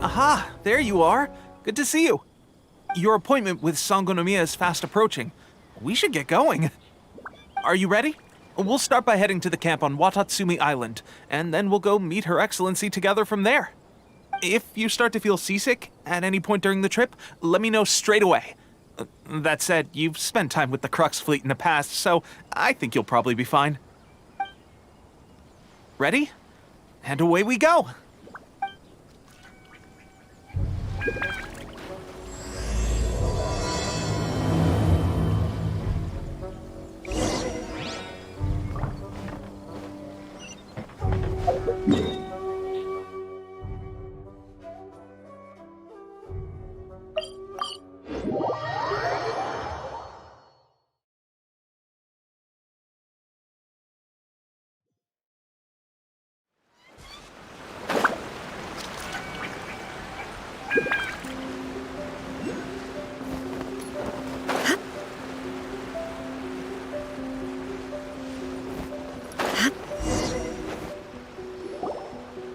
Aha, there you are. Good to see you. Your appointment with Sangonomiya is fast approaching. We should get going. Are you ready? We'll start by heading to the camp on Watatsumi Island, and then we'll go meet Her Excellency together from there. If you start to feel seasick at any point during the trip, let me know straight away. That said, you've spent time with the Crux fleet in the past, so I think you'll probably be fine. Ready? And away we go!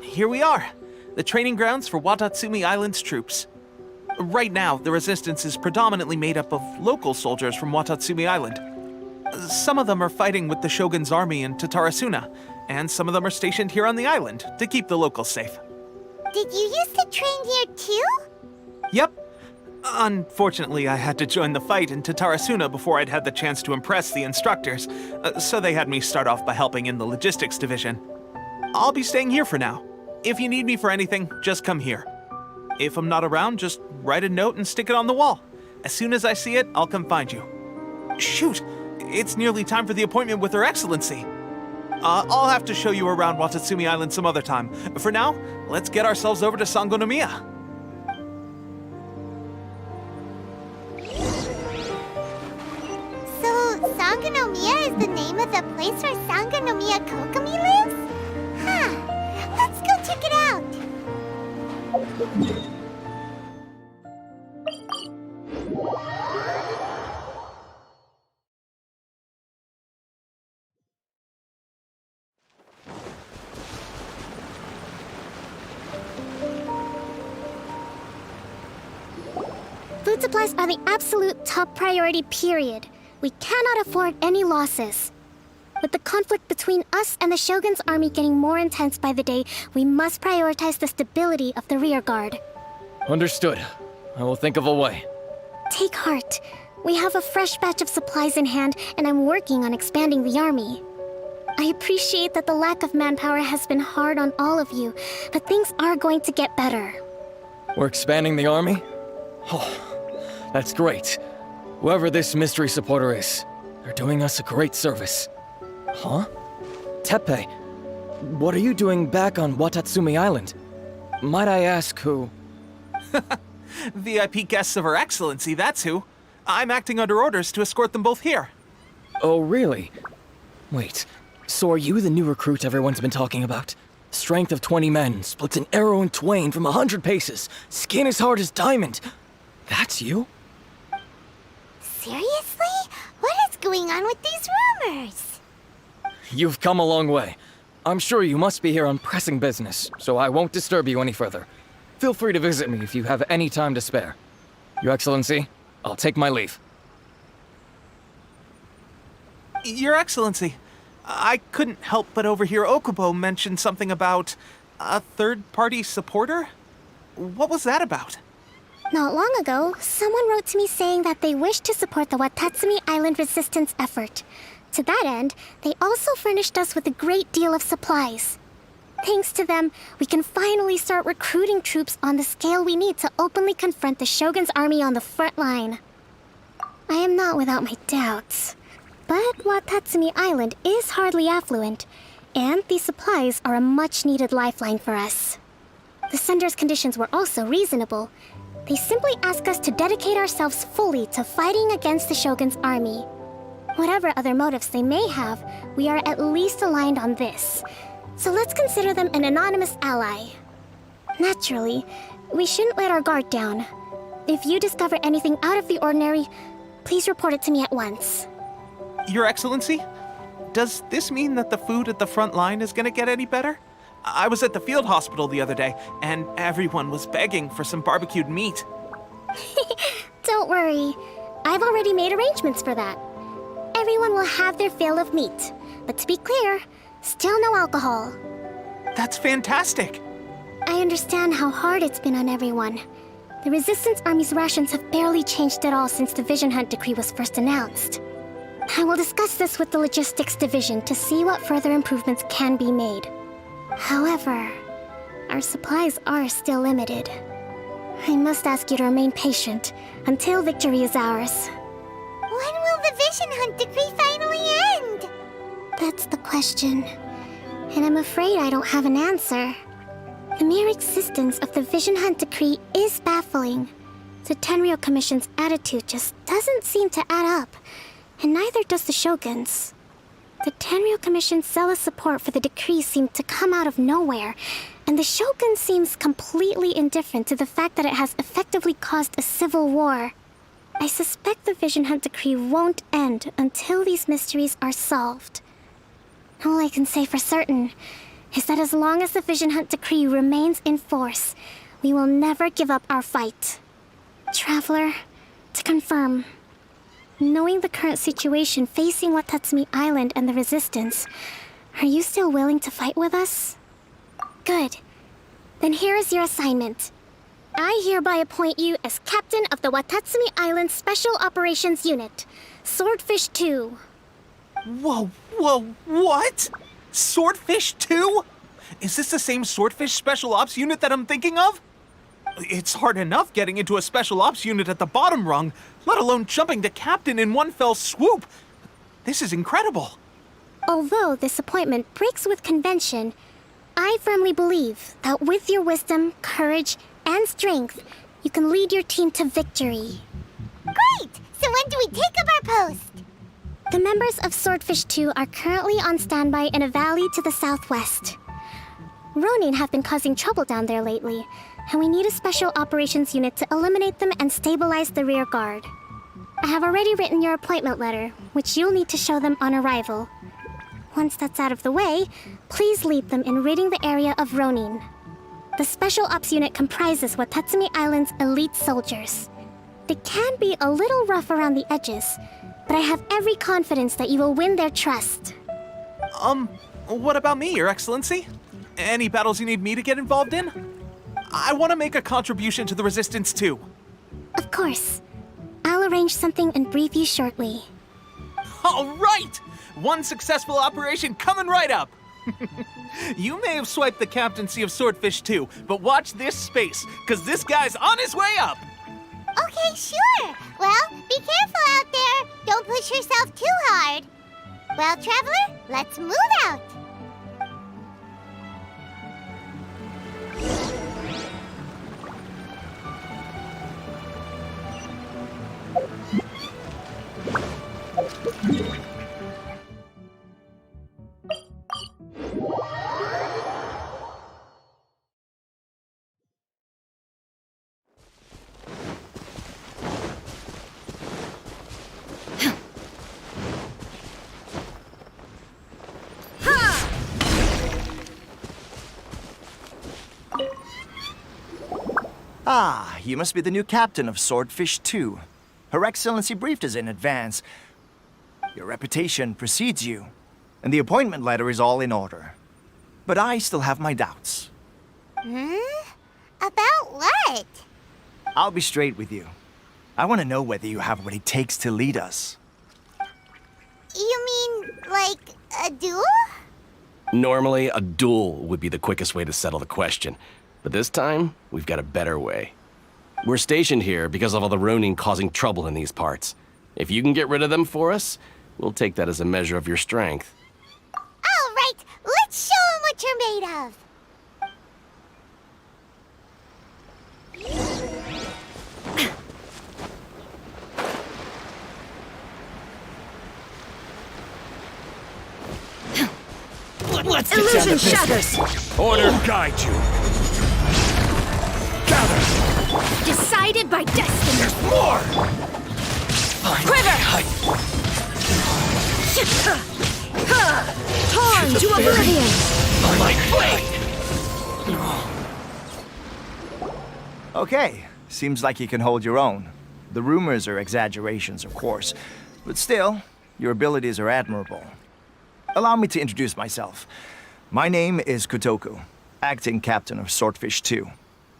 Here we are, the training grounds for Watatsumi Island's troops. Right now, the resistance is predominantly made up of local soldiers from Watatsumi Island. Some of them are fighting with the Shogun's army in Tatarasuna, and some of them are stationed here on the island to keep the locals safe. Did you used to train here too? Yep. Unfortunately, I had to join the fight in Tatarasuna before I'd had the chance to impress the instructors, so they had me start off by helping in the logistics division. I'll be staying here for now. If you need me for anything, just come here. If I'm not around, just write a note and stick it on the wall. As soon as I see it, I'll come find you. Shoot! It's nearly time for the appointment with Her Excellency. I'll have to show you around Watatsumi Island some other time. For now, let's get ourselves over to Sangonomiya. So, Sangonomiya is the name of the place where Sangonomiya Kokomi lives? Huh. Let's go check it out! Food supplies are the absolute top priority, period. We cannot afford any losses. With the conflict between us and the Shogun's army getting more intense by the day, we must prioritize the stability of the rear guard. Understood. I will think of a way. Take heart. We have a fresh batch of supplies in hand, and I'm working on expanding the army. I appreciate that the lack of manpower has been hard on all of you, but things are going to get better. We're expanding the army? Oh, that's great. Whoever this mystery supporter is, they're doing us a great service. Huh? Teppei, what are you doing back on Watatsumi Island? Might I ask who? VIP guests of Her Excellency, that's who. I'm acting under orders to escort them both here. Oh, really? Wait, so are you the new recruit everyone's been talking about? Strength of 20 men, splits an arrow in twain from 100 paces, skin as hard as diamond. That's you? Seriously? What is going on with these rumors? You've come a long way. I'm sure you must be here on pressing business, so I won't disturb you any further. Feel free to visit me if you have any time to spare. Your Excellency, I'll take my leave. Your Excellency, I couldn't help but overhear Okubo mention something about a third-party supporter? What was that about? Not long ago, someone wrote to me saying that they wish to support the Watatsumi Island resistance effort. To that end, they also furnished us with a great deal of supplies. Thanks to them, we can finally start recruiting troops on the scale we need to openly confront the Shogun's army on the front line. I am not without my doubts, but Watatsumi Island is hardly affluent, and these supplies are a much-needed lifeline for us. The sender's conditions were also reasonable. They simply ask us to dedicate ourselves fully to fighting against the Shogun's army. Whatever other motives they may have, we are at least aligned on this. So let's consider them an anonymous ally. Naturally, we shouldn't let our guard down. If you discover anything out of the ordinary, please report it to me at once. Your Excellency, does this mean that the food at the front line is gonna get any better? I was at the field hospital the other day, and everyone was begging for some barbecued meat. Don't worry. I've already made arrangements for that. Everyone will have their fill of meat. But to be clear, still no alcohol. That's fantastic. I understand how hard it's been on everyone. The Resistance Army's rations have barely changed at all since the Vision Hunt decree was first announced. I will discuss this with the Logistics Division to see what further improvements can be made. However, our supplies are still limited. I must ask you to remain patient until victory is ours. When will the Vision Hunt decree finally end? That's the question. And I'm afraid I don't have an answer. The mere existence of the Vision Hunt decree is baffling. The Tenryou Commission's attitude just doesn't seem to add up, and neither does the Shogun's. The Tenryou Commission's zealous support for the decree seemed to come out of nowhere, and the Shogun seems completely indifferent to the fact that it has effectively caused a civil war. I suspect the Vision Hunt decree won't end until these mysteries are solved. All I can say for certain is that as long as the Vision Hunt decree remains in force, we will never give up our fight. Traveler, to confirm, knowing the current situation facing Watatsumi Island and the Resistance, are you still willing to fight with us? Good. Then here is your assignment. I hereby appoint you as captain of the Watatsumi Island Special Operations Unit, Swordfish 2. Whoa, what? Swordfish 2? Is this the same Swordfish Special Ops unit that I'm thinking of? It's hard enough getting into a Special Ops unit at the bottom rung, let alone jumping to captain in one fell swoop. This is incredible. Although this appointment breaks with convention, I firmly believe that with your wisdom, courage, and strength, you can lead your team to victory. Great! So when do we take up our post? The members of Swordfish 2 are currently on standby in a valley to the southwest. Ronin have been causing trouble down there lately, and we need a special operations unit to eliminate them and stabilize the rear guard. I have already written your appointment letter, which you'll need to show them on arrival. Once that's out of the way, please lead them in ridding the area of Ronin. The Special Ops unit comprises Watatsumi Island's elite soldiers. They can be a little rough around the edges, but I have every confidence that you will win their trust. What about me, Your Excellency? Any battles you need me to get involved in? I want to make a contribution to the Resistance too. Of course. I'll arrange something and brief you shortly. All right! One successful operation coming right up! You may have swiped the captaincy of Swordfish 2, but watch this space, because this guy's on his way up! Okay, sure. Well, be careful out there. Don't push yourself too hard. Well, Traveler, let's move out. Ah, you must be the new captain of Swordfish 2. Her Excellency briefed us in advance. Your reputation precedes you, and the appointment letter is all in order. But I still have my doubts. About what? I'll be straight with you. I want to know whether you have what it takes to lead us. You mean, like, a duel? Normally, a duel would be the quickest way to settle the question. But this time, we've got a better way. We're stationed here because of all the Ronin causing trouble in these parts. If you can get rid of them for us, we'll take that as a measure of your strength. All right, let's show 'em what you're made of. Let's get down to business. Order guide you. Gather. Decided by destiny. There's more. Quiver! Torn to oblivion! My blade. Okay, seems like you can hold your own. The rumors are exaggerations, of course, but still, your abilities are admirable. Allow me to introduce myself. My name is Kotoku, acting captain of Swordfish 2.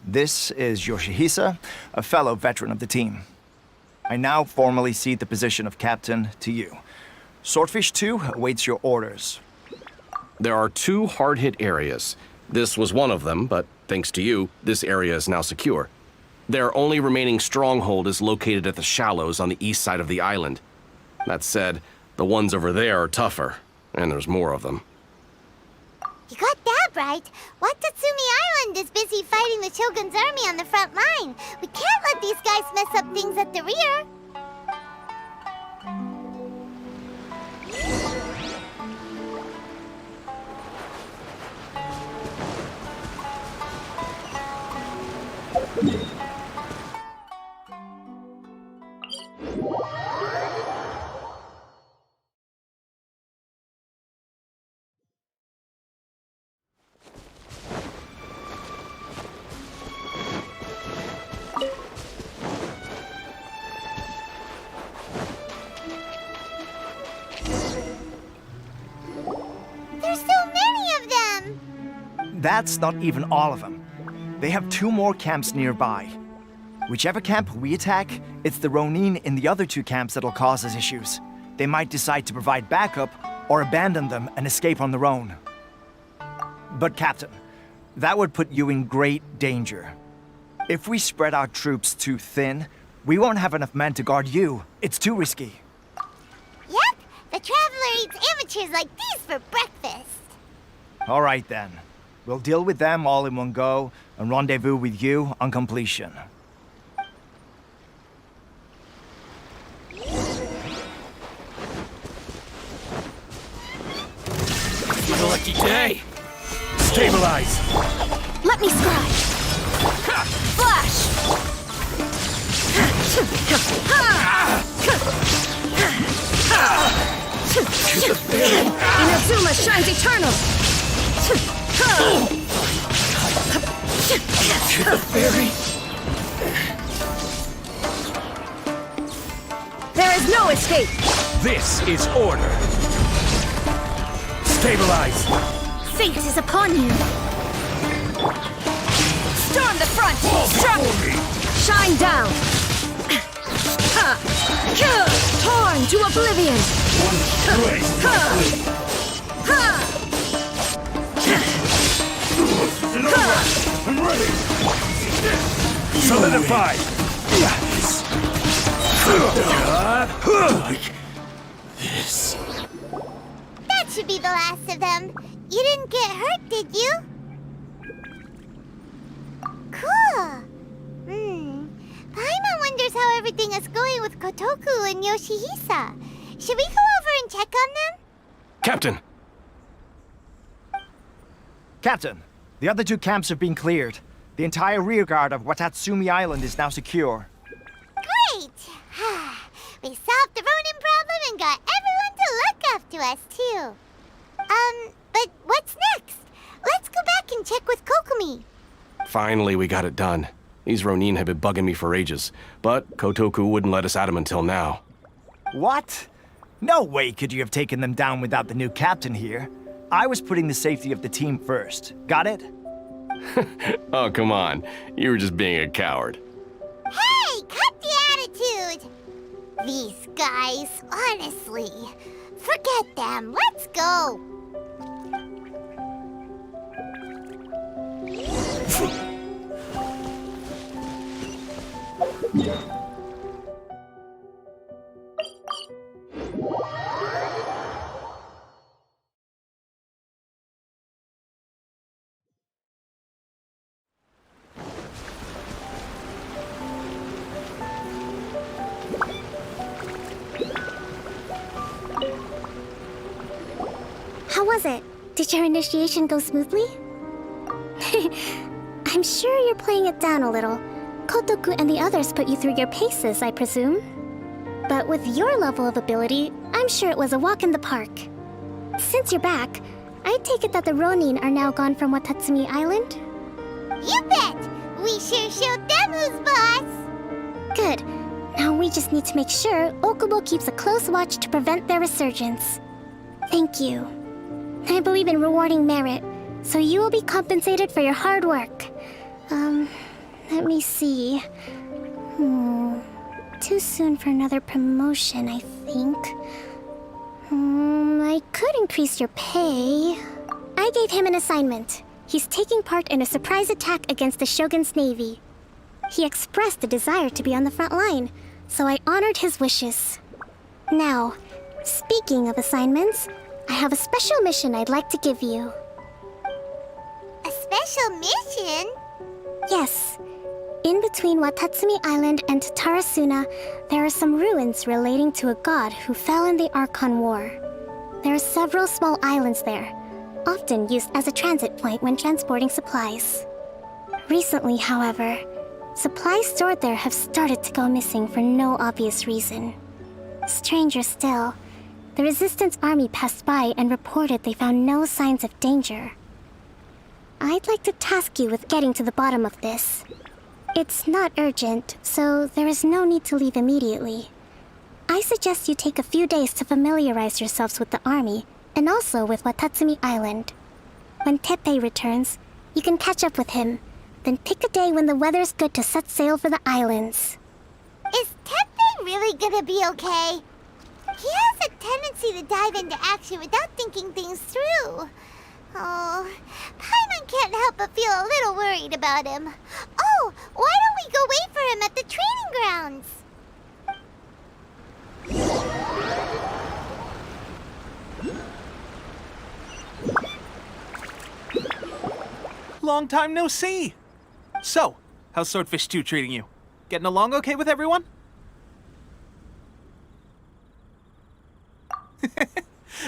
This is Yoshihisa, a fellow veteran of the team. I now formally cede the position of captain to you. Swordfish 2 awaits your orders. There are 2 hard-hit areas. This was one of them, but thanks to you, this area is now secure. Their only remaining stronghold is located at the shallows on the east side of the island. That said, the ones over there are tougher, and there's more of them. You got that right. Watatsumi Island is busy fighting the Shogun's army on the front line. We can't let these guys mess up things at the rear. There's so many of them! That's not even all of them. They have 2 more camps nearby. Whichever camp we attack, it's the Ronin in the other 2 camps that'll cause us issues. They might decide to provide backup or abandon them and escape on their own. But Captain, that would put you in great danger. If we spread our troops too thin, we won't have enough men to guard you. It's too risky. Yep, the Traveler eats amateurs like these for breakfast. All right then. We'll deal with them all in one go and rendezvous with you on completion. It's a lucky day! Stabilize! Let me scribe. Flash! Inazuma shines eternal! The fairy! There is no escape! This is order! Stabilize! Fate is upon you. Storm the front! Struck! Shine down! Torn to oblivion! I'm ready! Solidify! Like this. That should be the last of them. You didn't get hurt, did you? Cool. Paimon wonders how everything is going with Kotoku and Yoshihisa. Should we go over and check on them? Captain! Captain, the other 2 camps have been cleared. The entire rearguard of Watatsumi Island is now secure. Great! We solved the Ronin problem and got everyone to look up to us, too. But what's next? Let's go back and check with Kokomi. Finally, we got it done. These Ronin had been bugging me for ages, but Kotoku wouldn't let us at him until now. What? No way could you have taken them down without the new captain here. I was putting the safety of the team first. Got it? Oh, come on. You were just being a coward. Hey, cut the attitude! These guys, honestly. Forget them. Let's go. How was it? Did your initiation go smoothly? I'm sure you're playing it down a little. Kotoku and the others put you through your paces, I presume. But with your level of ability, I'm sure it was a walk in the park. Since you're back, I take it that the Ronin are now gone from Watatsumi Island? You bet! We sure showed them who's boss. Good. Now we just need to make sure Okubo keeps a close watch to prevent their resurgence. Thank you. I believe in rewarding merit, so you will be compensated for your hard work. Let me see. Too soon for another promotion, I think. I could increase your pay. I gave him an assignment. He's taking part in a surprise attack against the Shogun's navy. He expressed a desire to be on the front line, so I honored his wishes. Now, speaking of assignments, I have a special mission I'd like to give you. A special mission? Yes. In between Watatsumi Island and Tatarasuna, there are some ruins relating to a god who fell in the Archon War. There are several small islands there, often used as a transit point when transporting supplies. Recently, however, supplies stored there have started to go missing for no obvious reason. Stranger still, the Resistance army passed by and reported they found no signs of danger. I'd like to task you with getting to the bottom of this. It's not urgent, so there is no need to leave immediately. I suggest you take a few days to familiarize yourselves with the army, and also with Watatsumi Island. When Teppei returns, you can catch up with him, then pick a day when the weather's good to set sail for the islands. Is Teppei really gonna be okay? He has a tendency to dive into action without thinking things through. Oh, Paimon can't help but feel a little worried about him. Oh, why don't we go wait for him at the training grounds? Long time no see. So, how's Swordfish 2 treating you? Getting along okay with everyone?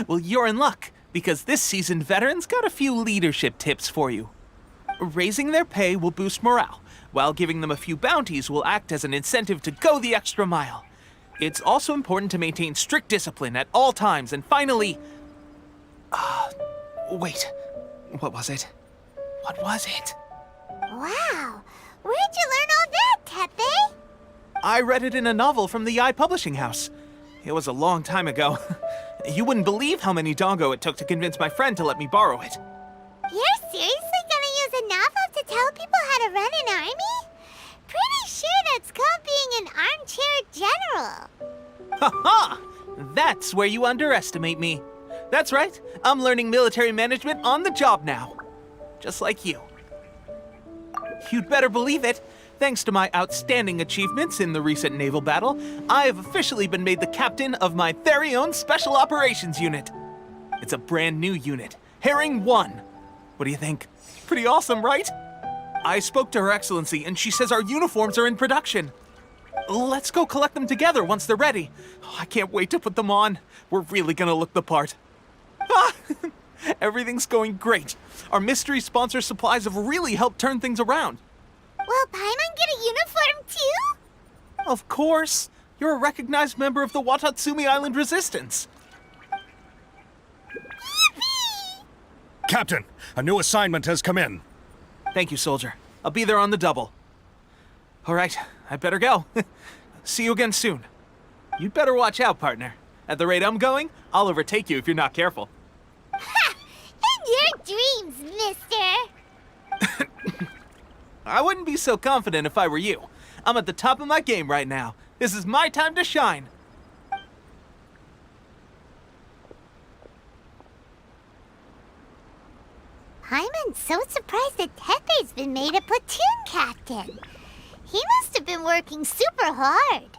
Well, you're in luck, because this seasoned veteran's got a few leadership tips for you. Raising their pay will boost morale, while giving them a few bounties will act as an incentive to go the extra mile. It's also important to maintain strict discipline at all times, and finally... wait. What was it? What was it? Wow, where'd you learn all that, Teppei? I read it in a novel from the Publishing House. It was a long time ago. You wouldn't believe how many doggo it took to convince my friend to let me borrow it. You're seriously gonna use a novel to tell people how to run an army? Pretty sure that's called being an armchair general. Ha-ha! That's where you underestimate me. That's right, I'm learning military management on the job now. Just like you. You'd better believe it. Thanks to my outstanding achievements in the recent naval battle, I have officially been made the captain of my very own Special Operations Unit. It's a brand new unit, Herring 1. What do you think? Pretty awesome, right? I spoke to Her Excellency, and she says our uniforms are in production. Let's go collect them together once they're ready. I can't wait to put them on. We're really gonna look the part. Everything's going great. Our mystery sponsor supplies have really helped turn things around. Will Paimon get a uniform too? Of course. You're a recognized member of the Watatsumi Island Resistance. Yippee! Captain, a new assignment has come in. Thank you, soldier. I'll be there on the double. All right, I better go. See you again soon. You'd better watch out, partner. At the rate I'm going, I'll overtake you if you're not careful. Ha! In your dreams, mister! I wouldn't be so confident if I were you. I'm at the top of my game right now. This is my time to shine. Paimon's so surprised that Teppei's been made a platoon captain. He must have been working super hard.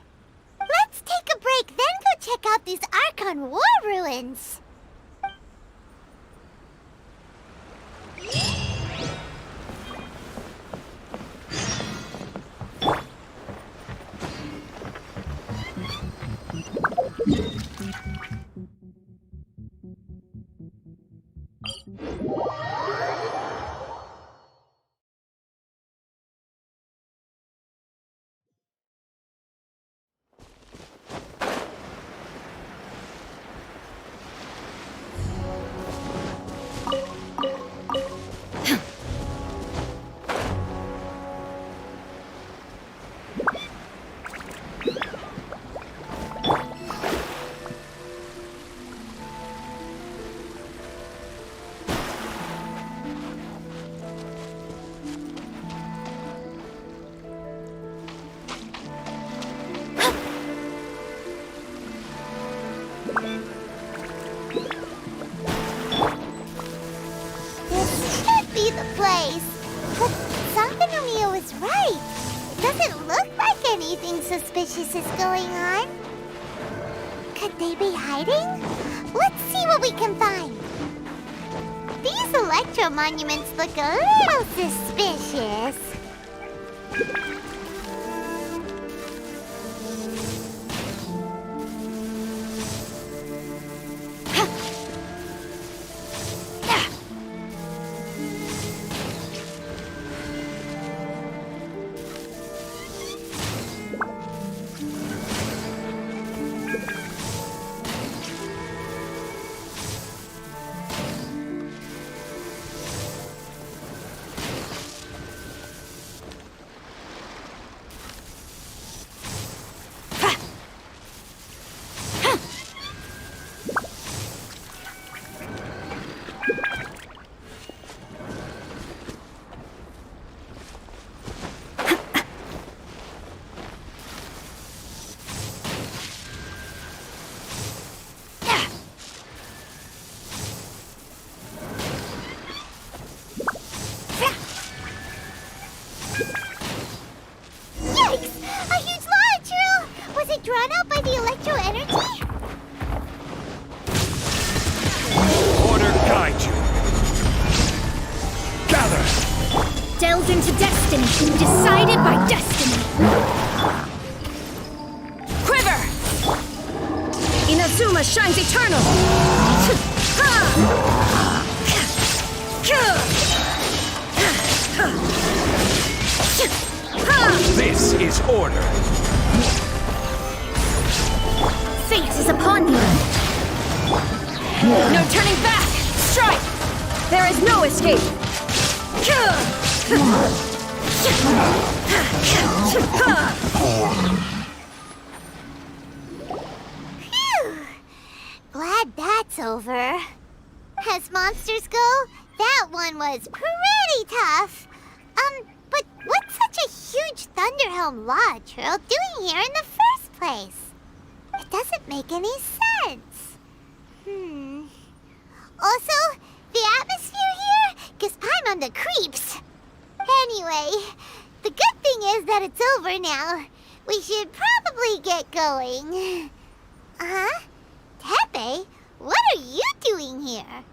Let's take a break, then go check out these Archon War ruins. the place. But Sankanomiya was right. It doesn't look like anything suspicious is going on. Could they be hiding? Let's see what we can find. These electro monuments look a little suspicious. Drawn out by the electro energy? Order guide you. Gather! Delved into destiny, decided by destiny. Quiver! Inazuma shines eternal. This is order. Fate is upon you. No turning back. Strike. There is no escape. Phew. Glad that's over. As monsters go, that one was pretty tough. But what's such a huge Thunderhelm Law Trail doing here in the first place? It doesn't make any sense. Also, the atmosphere here gives Paimon on the creeps. Anyway, the good thing is that it's over now. We should probably get going. Tepe, what are you doing here?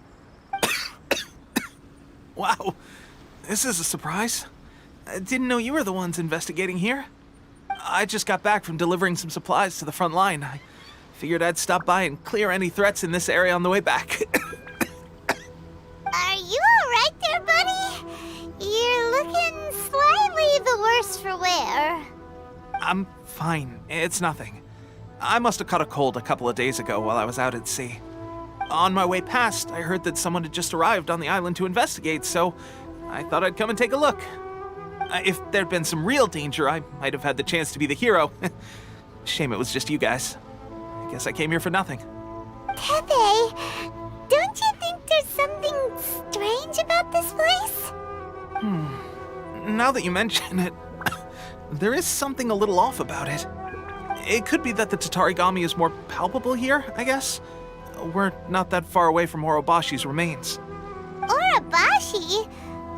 Wow, this is a surprise. I didn't know you were the ones investigating here. I just got back from delivering some supplies to the front line. I figured I'd stop by and clear any threats in this area on the way back. Are you alright there, buddy? You're looking slightly the worse for wear. I'm fine. It's nothing. I must have caught a cold a couple of days ago while I was out at sea. On my way past, I heard that someone had just arrived on the island to investigate, so I thought I'd come and take a look. If there'd been some real danger, I might have had the chance to be the hero. Shame it was just you guys. I guess I came here for nothing. Tepe, don't you think there's something strange about this place? Now that you mention it, there is something a little off about it. It could be that the Tatarigami is more palpable here, I guess. We're not that far away from Orobashi's remains. Orobashi?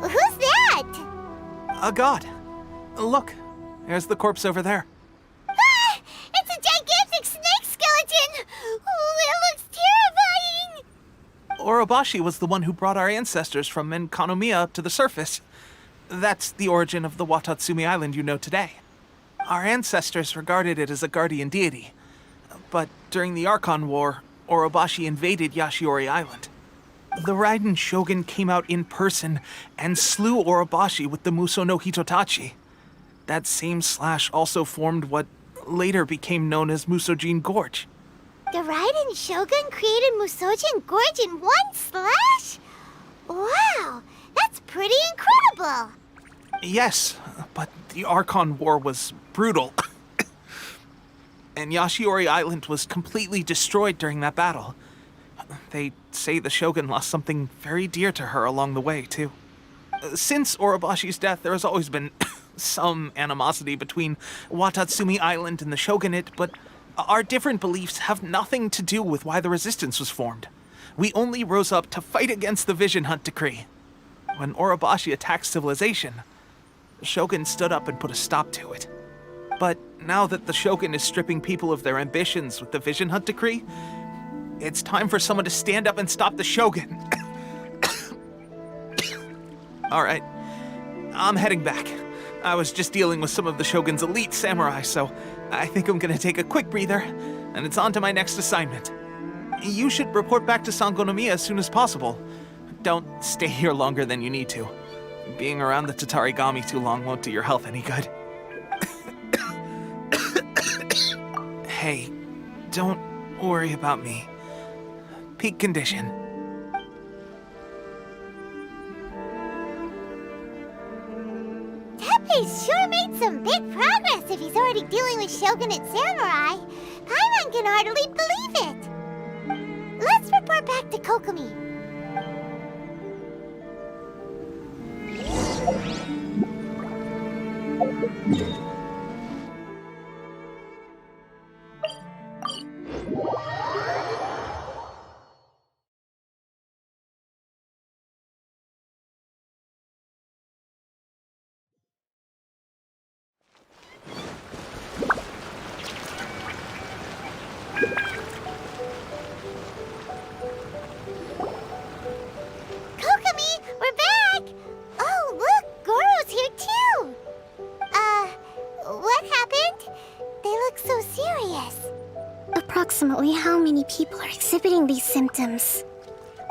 Who's that? A god. Look, there's the corpse over there. Ah! It's a gigantic snake skeleton! Oh, it looks terrifying! Orobashi was the one who brought our ancestors from Enkanomiya up to the surface. That's the origin of the Watatsumi Island you know today. Our ancestors regarded it as a guardian deity. But during the Archon War, Orobashi invaded Yashiori Island. The Raiden Shogun came out in person and slew Orobashi with the Muso no Hitotachi. That same slash also formed what later became known as Musojin Gorge. The Raiden Shogun created Musojin Gorge in one slash? Wow, that's pretty incredible! Yes, but the Archon War was brutal. And Yashiori Island was completely destroyed during that battle. They say the Shogun lost something very dear to her along the way, too. Since Orobashi's death, there has always been some animosity between Watatsumi Island and the Shogunate, but our different beliefs have nothing to do with why the resistance was formed. We only rose up to fight against the Vision Hunt Decree. when Orobashi attacked civilization. The Shogun stood up and put a stop to it. But now that the Shogun is stripping people of their ambitions with the Vision Hunt Decree, it's time for someone to stand up and stop the Shogun. All right, I'm heading back. I was just dealing with some of the Shogun's elite samurai, so I think I'm gonna take a quick breather, and it's on to my next assignment. You should report back to Sangonomiya as soon as possible. Don't stay here longer than you need to. Being around the Tatarigami too long won't do your health any good. Hey, don't worry about me. Peak condition. Teppei's sure made some big progress if he's already dealing with Shogunate samurai. Paimon can hardly believe it. Let's report back to Kokomi. Kokomi, we're back! Oh, look, Goro's here too! What happened? They look so serious. Approximately how many people are exhibiting these symptoms?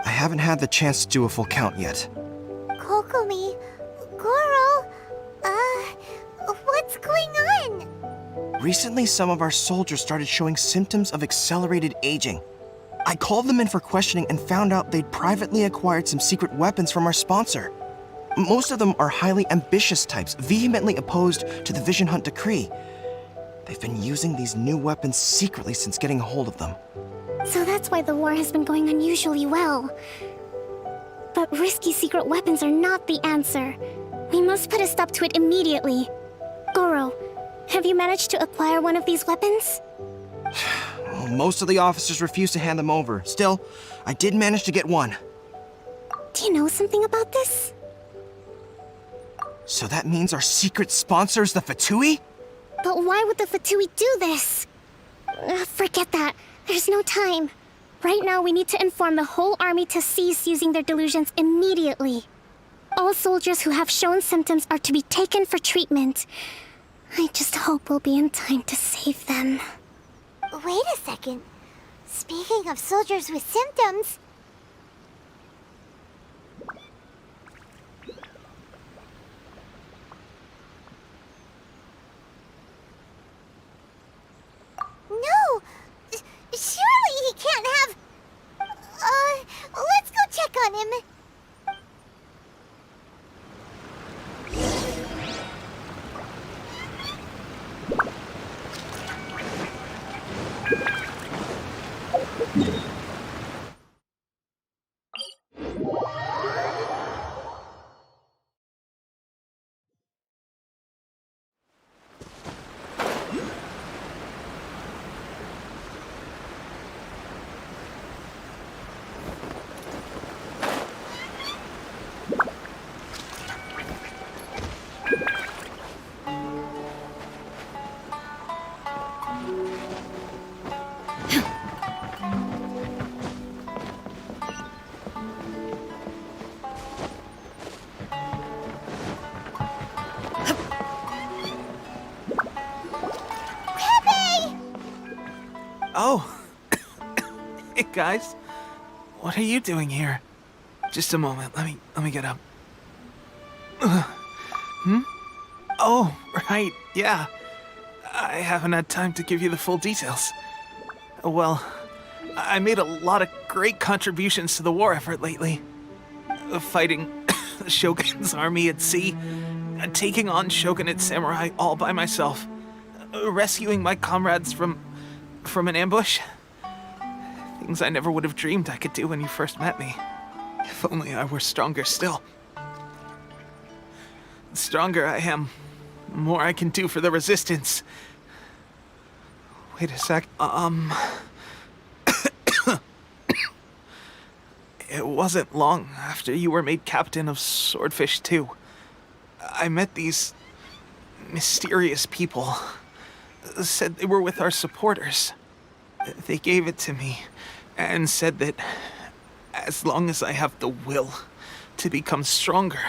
I haven't had the chance to do a full count yet. Kokomi, Goro, what's going on? Recently, some of our soldiers started showing symptoms of accelerated aging. I called them in for questioning and found out they'd privately acquired some secret weapons from our sponsor. Most of them are highly ambitious types, vehemently opposed to the Vision Hunt Decree. They've been using these new weapons secretly since getting a hold of them. So that's why the war has been going unusually well. But risky secret weapons are not the answer. We must put a stop to it immediately. Goro, have you managed to acquire one of these weapons? Well, most of the officers refuse to hand them over. Still, I did manage to get one. Do you know something about this? So that means our secret sponsor is the Fatui? But why would the Fatui do this? Forget that. There's no time. Right now, we need to inform the whole army to cease using their delusions immediately. All soldiers who have shown symptoms are to be taken for treatment. I just hope we'll be in time to save them. Wait a second. Speaking of soldiers with symptoms... No! Surely he can't have... let's go check on him. Oh. Hey, guys. What are you doing here? Just a moment. Let me get up. Oh, right. Yeah. I haven't had time to give you the full details. Well, I made a lot of great contributions to the war effort lately. Fighting the Shogun's army at sea, taking on Shogunate samurai all by myself, rescuing my comrades from an ambush. Things I never would have dreamed I could do when you first met me. If only I were stronger still. The stronger I am, the more I can do for the Resistance. Wait a sec. It wasn't long after you were made captain of Swordfish 2. I met these mysterious people. Said they were with our supporters. They gave it to me and said that as long as I have the will to become stronger,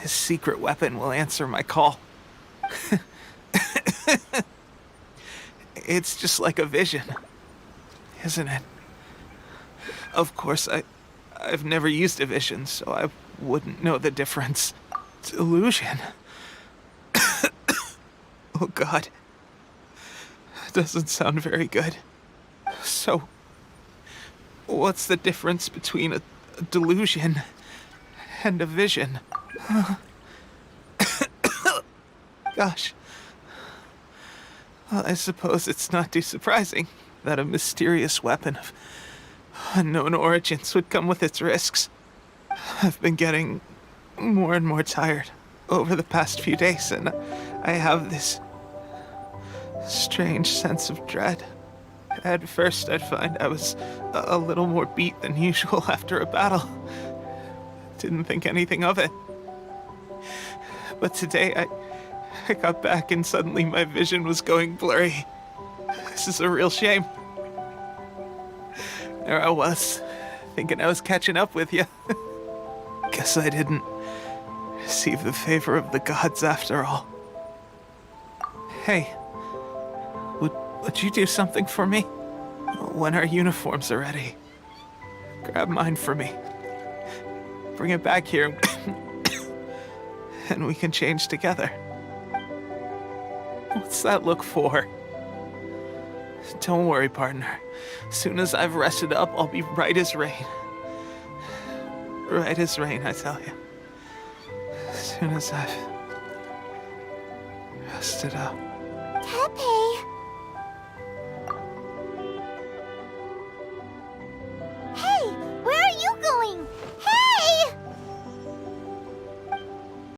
his secret weapon will answer my call. It's just like a vision, isn't it? Of course, I've never used a vision, so I wouldn't know the difference. Delusion. Oh God. That doesn't sound very good. So, what's the difference between a delusion and a vision? Gosh. Well, I suppose it's not too surprising that a mysterious weapon of unknown origins would come with its risks. I've been getting more and more tired over the past few days, and I have this strange sense of dread. At first, I'd find I was a little more beat than usual after a battle. Didn't think anything of it. But today, I got back and suddenly my vision was going blurry. This is a real shame. There I was, thinking I was catching up with you. Guess I didn't receive the favor of the gods after all. Hey, would you do something for me? When our uniforms are ready, grab mine for me. Bring it back here, and we can change together. What's that look for? Don't worry, partner. Soon as I've rested up, I'll be right as rain. Right as rain, I tell you. As soon as I've rested up. Tepe,